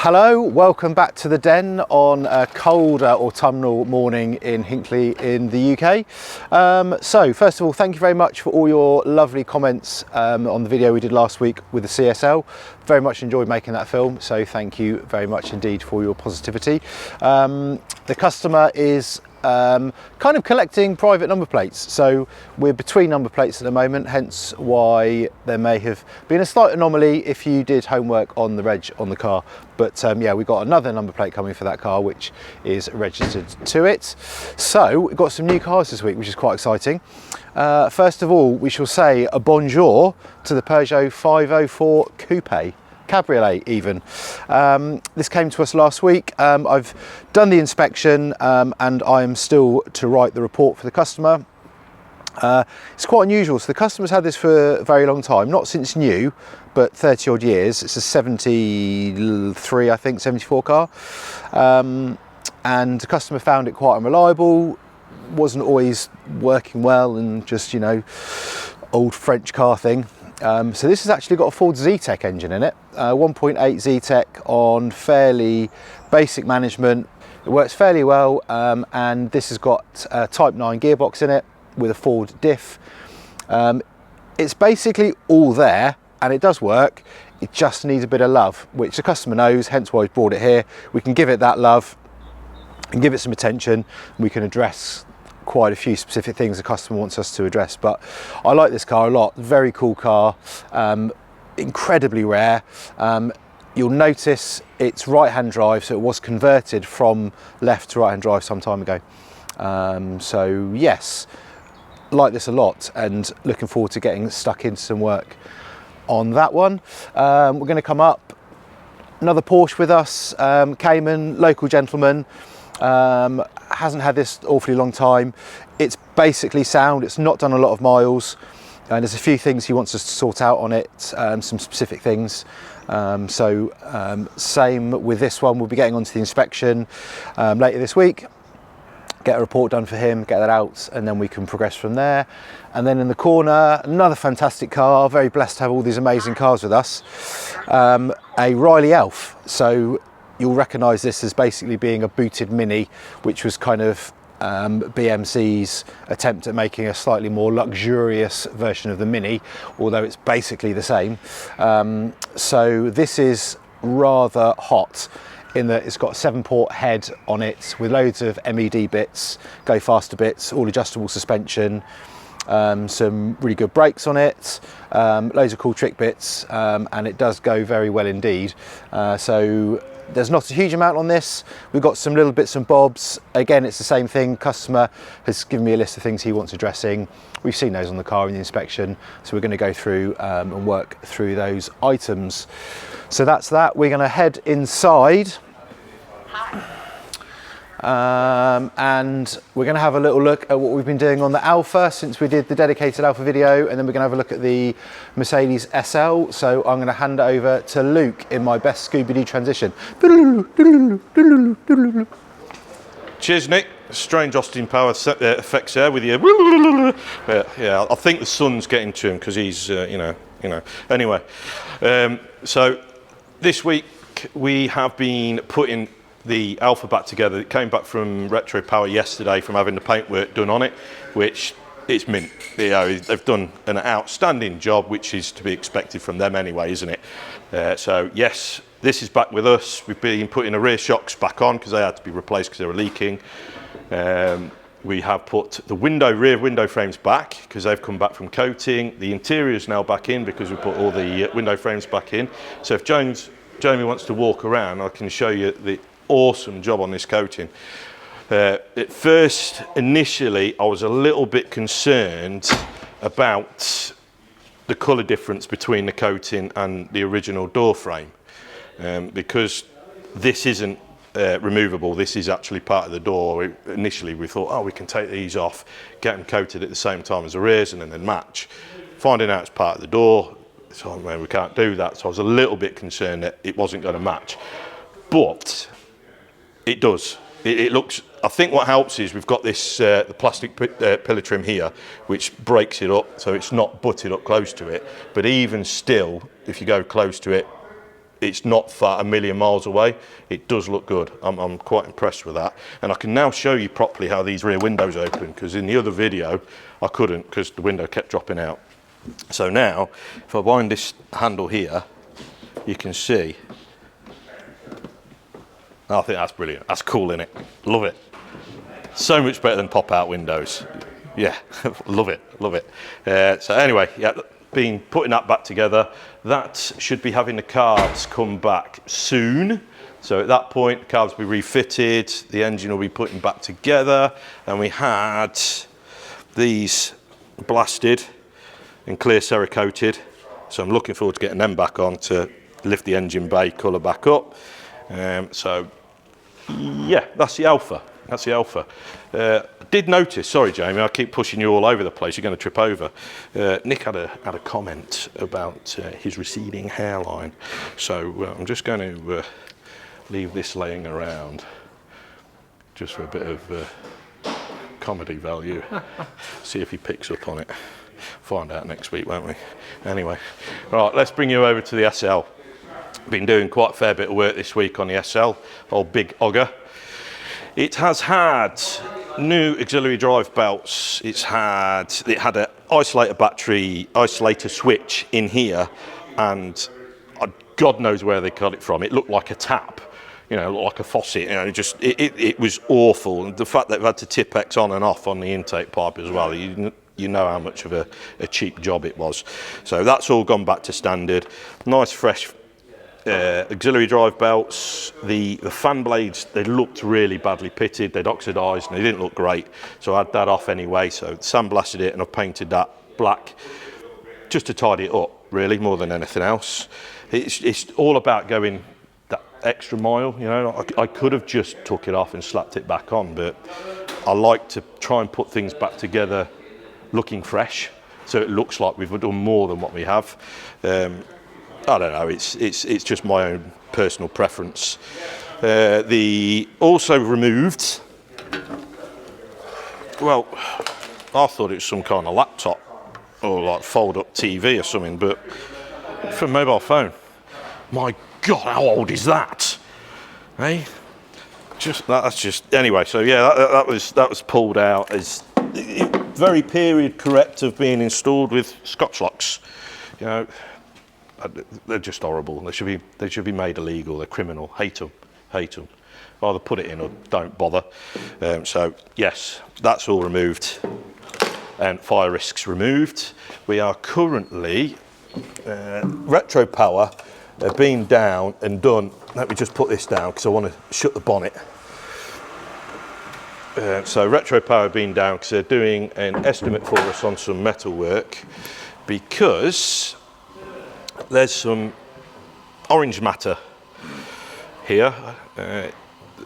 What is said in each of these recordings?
Hello, welcome back to the den on a colder autumnal morning in Hinckley in the UK. So first of all, thank you very much for all your lovely comments on the video we did last week with the CSL. Very much enjoyed making that film, so thank you very much indeed for your positivity. The customer is kind of collecting private number plates, so we're between number plates at the moment, hence why there may have been a slight anomaly if you did homework on the reg on the car. But yeah, we've got another number plate coming for that car which is registered to it. So we've got some new cars this week, which is quite exciting. First of all, we shall say a bonjour to the Peugeot 504 Coupe. Cabriolet even. This came to us last week. I've done the inspection and I am still to write the report for the customer. It's quite unusual. So the customer's had this for a very long time, not since new, but 30 odd years. It's a 73, I think, 74 car. And the customer found it quite unreliable, wasn't always working well, and just, you know, old French car thing. So this has actually got a Ford Zetec engine in it, 1.8 Zetec on fairly basic management. It works fairly well, and this has got a Type 9 gearbox in it with a Ford diff. It's basically all there and it does work. It just needs a bit of love, which the customer knows, hence why he's brought it here. We can give it that love and give it some attention. We can address quite a few specific things the customer wants us to address, but I like this car a lot. Very cool car, incredibly rare. You'll notice it's right-hand drive, so it was converted from left to right-hand drive some time ago. So yes, like this a lot and looking forward to getting stuck into some work on that one. We're going to come up, another Porsche with us, Cayman, local gentleman. Hasn't had this awfully long time. It's basically sound, it's not done a lot of miles, and there's a few things he wants us to sort out on it, some specific things. Same with this one, we'll be getting onto the inspection later this week, get a report done for him, get that out, and then we can progress from there. And then in the corner, another fantastic car, very blessed to have all these amazing cars with us, a Riley Elf. So you'll recognise this as basically being a booted Mini, which was kind of BMC's attempt at making a slightly more luxurious version of the Mini, although it's basically the same. So this is rather hot in that it's got a 7-port head on it with loads of MED bits, go faster bits, all adjustable suspension, some really good brakes on it, loads of cool trick bits, and it does go very well indeed. So there's not a huge amount on this. We've got some little bits and bobs. Again, it's the same thing. Customer has given me a list of things he wants addressing. We've seen those on the car in the inspection, so we're going to go through and work through those items. So that's that. We're going to head inside. And we're going to have a little look at what we've been doing on the Alfa since we did the dedicated Alfa video, and then we're going to have a look at the Mercedes SL. So I'm going to hand it over to Luke in my best Scooby-Doo transition. Cheers, Nick. Strange Austin Power effects there with you. Yeah, I think the sun's getting to him because he's, you know. Anyway, so this week we have been putting the Alfa back together. It came back from Retropower yesterday from having the paintwork done on it, which it's mint. You know, they've done an outstanding job, which is to be expected from them anyway, isn't it? So yes, this is back with us. We've been putting the rear shocks back on because they had to be replaced because they were leaking. We have put the rear window frames back because they've come back from coating. The interior is now back in because we put all the window frames back in. So if Jamie wants to walk around, I can show you the awesome job on this coating. At first, initially, I was a little bit concerned about the colour difference between the coating and the original door frame, because this isn't removable. This is actually part of the door. Initially, we thought, oh, we can take these off, get them coated at the same time as the rears, and then they match. Finding out it's part of the door, so well, we can't do that. So I was a little bit concerned that it wasn't going to match, but it does. It looks. I think what helps is we've got this the plastic pillar trim here, which breaks it up, so it's not butted up close to it. But even still, if you go close to it, it's not far, a million miles away. It does look good. I'm quite impressed with that. And I can now show you properly how these rear windows open, because in the other video I couldn't, because the window kept dropping out. So now, if I wind this handle here, you can see. I think that's brilliant. That's cool, innit? Love it. So much better than pop-out windows. Yeah, love it, love it. So anyway, yeah, been putting that back together. That should be having the carbs come back soon. So at that point, the carbs will be refitted, the engine will be putting back together, and we had these blasted and clear cerakoted. So I'm looking forward to getting them back on to lift the engine bay colour back up. So yeah, that's the Alfa. That's the Alfa. I did notice, sorry Jamie, I keep pushing you all over the place, you're going to trip over. Nick had a comment about his receding hairline. So I'm just going to leave this laying around just for a bit of comedy value. See if he picks up on it. Find out next week, won't we? Anyway, right, let's bring you over to the SL. Been doing quite a fair bit of work this week on the SL, old big Ogre. It has had new auxiliary drive belts. It had an isolator battery, isolator switch in here, and God knows where they got it from. It looked like a tap, you know, like a faucet. You know, it was awful. And the fact that they've had to Tipex on and off on the intake pipe as well, you know how much of a cheap job it was. So that's all gone back to standard. Nice fresh auxiliary drive belts. The fan blades, they looked really badly pitted, they'd oxidised and they didn't look great, so I had that off anyway. So sandblasted it and I've painted that black just to tidy it up, really, more than anything else. It's all about going that extra mile, you know. I could have just took it off and slapped it back on, but I like to try and put things back together looking fresh, so it looks like we've done more than what we have. I don't know, it's just my own personal preference. The also removed, well, I thought it was some kind of laptop or like fold-up TV or something, but for a mobile phone. My God, how old is that? Hey, that's just anyway. So yeah, that was pulled out as very period correct of being installed with Scotch locks. You know, they're just horrible. They should be made illegal. They're criminal. Hate them. Either put it in or don't bother. So yes, that's all removed, and fire risks removed. We are currently Retropower being down and done. Let me just put this down because I want to shut the bonnet. So Retropower being down because they're doing an estimate for us on some metal work, because there's some orange matter here.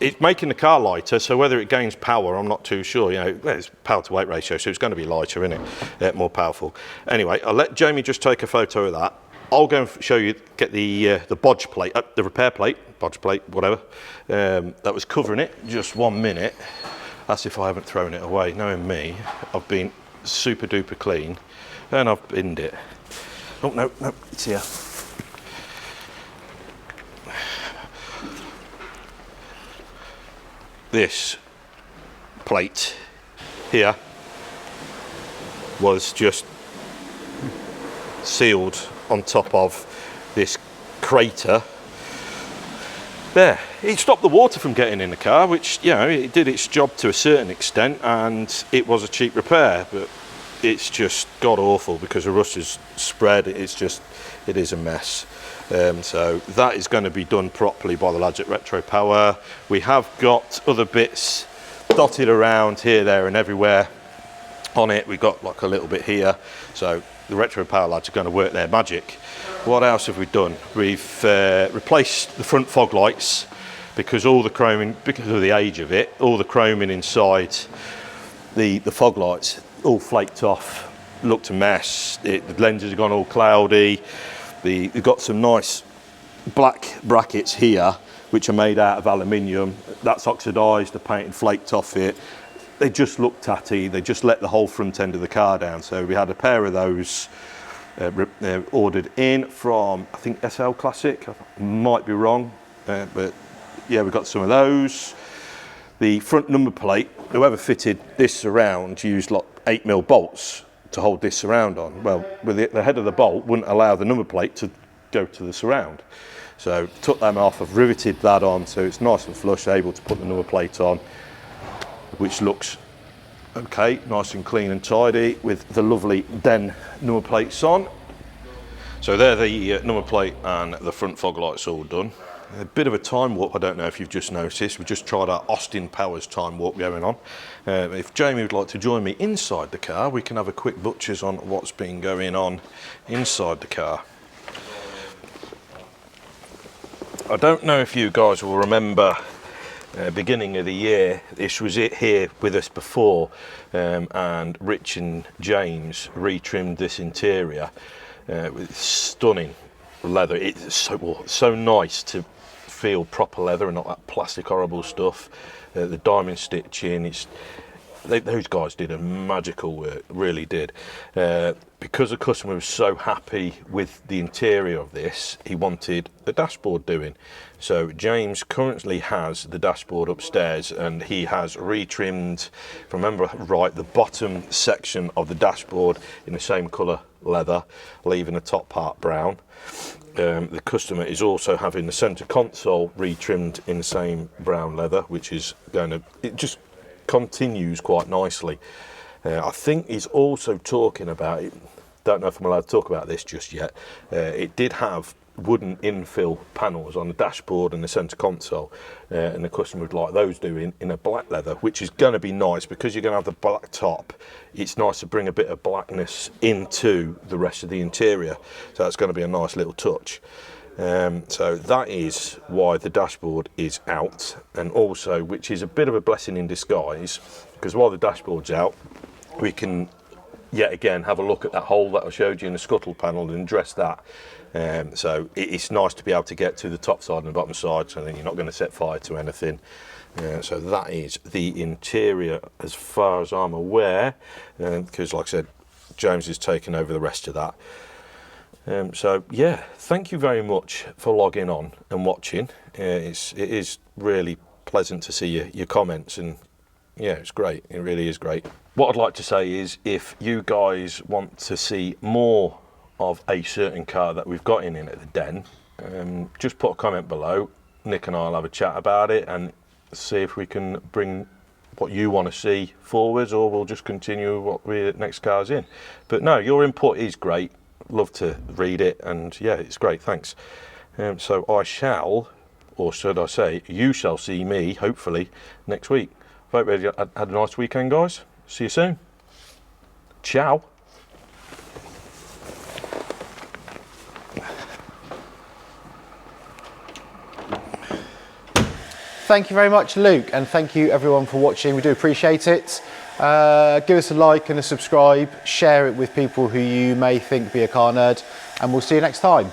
It's making the car lighter, so whether it gains power, I'm not too sure. You know, it's power to weight ratio, so it's going to be lighter, isn't it? More powerful. Anyway, I'll let Jamie just take a photo of that. I'll go and show you, get the bodge plate, the repair plate, bodge plate, whatever, that was covering it. Just 1 minute. That's if I haven't thrown it away. Knowing me, I've been super duper clean, and I've binned it. Oh, no, it's here. This plate here was just sealed on top of this crater. There, it stopped the water from getting in the car, which, you know, it did its job to a certain extent, and it was a cheap repair, but it's just god awful because the rust is spread. It is a mess. So that is going to be done properly by the lads at Retropower. We have got other bits dotted around here, there and everywhere on it. We've got like a little bit here, so the Retropower lads are going to work their magic. What else have we done? We've replaced the front fog lights, because all the chroming, because of the age of it, all the chroming inside the fog lights all flaked off, looked a mess. The lenses have gone all cloudy. We've got some nice black brackets here which are made out of aluminium. That's oxidised, the paint had flaked off it. They just look tatty. They just let the whole front end of the car down. So we had a pair of those ordered in from, I think, SL Classic. I might be wrong, but yeah, we got some of those. The front number plate, whoever fitted this surround used like 8mm bolts to hold this surround on. Well, with the head of the bolt wouldn't allow the number plate to go to the surround. So took them off, I've riveted that on so it's nice and flush, able to put the number plate on, which looks okay, nice and clean and tidy with the lovely Den number plates on. So there the number plate and the front fog lights all done. A bit of a time warp, I don't know if you've just noticed. We just tried our Austin Powers time warp going on. If Jamie would like to join me inside the car, we can have a quick butchers on what's been going on inside the car. I don't know if you guys will remember beginning of the year, this was it here with us before, and Rich and James retrimmed this interior with stunning leather. It's so nice to feel proper leather and not that plastic horrible stuff. The diamond stitching, those guys did a magical work, really did. Because the customer was so happy with the interior of this, he wanted the dashboard doing. So James currently has the dashboard upstairs, and he has retrimmed, if I remember right, the bottom section of the dashboard in the same colour leather, leaving the top part brown. The customer is also having the centre console retrimmed in the same brown leather, which is it just continues quite nicely. I think he's also talking about, don't know if I'm allowed to talk about this just yet, it did have wooden infill panels on the dashboard and the centre console, and the customer would like those doing in a black leather, which is going to be nice because you're going to have the black top. It's nice to bring a bit of blackness into the rest of the interior, so that's going to be a nice little touch. So that is why the dashboard is out, and also, which is a bit of a blessing in disguise, because while the dashboard's out, we can yet again have a look at that hole that I showed you in the scuttle panel and address that. So it's nice to be able to get to the top side and the bottom side, so then you're not going to set fire to anything. So that is the interior as far as I'm aware, because like I said, James is taking over the rest of that. So yeah, thank you very much for logging on and watching. It is really pleasant to see your comments, and yeah, it's great. It really is great. What I'd like to say is, if you guys want to see more of a certain car that we've got in at the Den, just put a comment below. Nick and I'll have a chat about it and see if we can bring what you want to see forwards, or we'll just continue what the next car's in. But no, your input is great. Love to read it, and yeah, it's great. Thanks. So I shall, or should I say, you shall see me hopefully next week. Hope you had a nice weekend, guys. See you soon. Ciao. Thank you very much, Luke, and thank you everyone for watching. We do appreciate it. Give us a like and a subscribe, share it with people who you may think be a car nerd, and we'll see you next time.